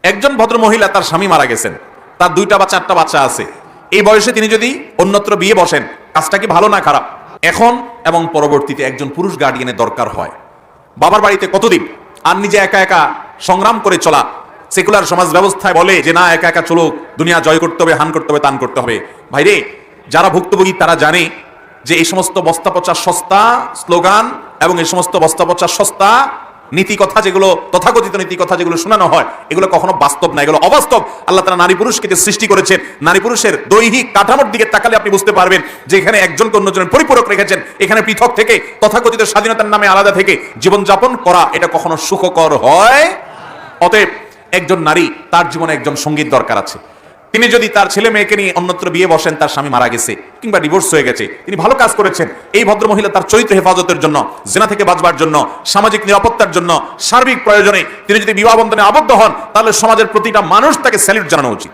একজন ভদ্র মহিলা, তার স্বামী মারা গেছেন, তার 2টা বা 4টা বাচ্চা আছে। এই বয়সে তিনি যদি অন্যত্র বিয়ে বসেন, কাজটা কি ভালো না খারাপ? এখন এবং পরবর্তীতে একজন পুরুষ গার্ডিয়ানের দরকার হয়। বাবার বাড়িতে কতদিন আর নিজে একা একা সংগ্রাম করে চলা। সেকুলার সমাজ ব্যবস্থায় বলে যে না, একা একা চলুক, দুনিয়া জয় করতে হবে, হান করতে হবে, তান করতে হবে। ভাইরে, যারা ভুক্তভোগী তারা জানে যে এই সমস্ত বস্তা পচা সস্তা স্লোগান এবং এই সমস্ত বস্তা পচা সস্তা নীতি কথা, যেগুলো তথাকথিত নীতি কথা যেগুলো শোনানো হয়, এগুলো কখনো বাস্তব না, এগুলো অবাস্তব। আল্লাহ তাআলা নারী পুরুষকে যে সৃষ্টি করেছেন, নারী পুরুষের দৈহিক কাঠামোর দিকে তাকালে আপনি বুঝতে পারবেন যে এখানে একজনকে অন্যজনের পরিপূরক রেখেছেন। এখানে পৃথক থেকে, তথাকথিত স্বাধীনতার নামে আলাদা থেকে জীবনযাপন করা, এটা কখনো সুখকর হয়। অতএব একজন নারী, তার জীবনে একজন সঙ্গীত দরকার আছে। তিনি যদি তার ছেলে মেয়েকে নিয়ে অন্যত্র বিয়ে বসেন, তার স্বামী মারা গেছে কিংবা ডিভোর্স হয়ে গেছে, তিনি ভালো কাজ করেছেন। এই ভদ্রমহিলা তার চরিত্র হেফাজতের জন্য, জিনা থেকে বাঁচবার জন্য, সামাজিক নিরাপত্তার জন্য, সার্বিক প্রয়োজনে তিনি যদি বিবাহ বন্ধনে আবদ্ধ হন, তাহলে সমাজের প্রতিটা মানুষ তাকে স্যালিউট জানানো উচিত।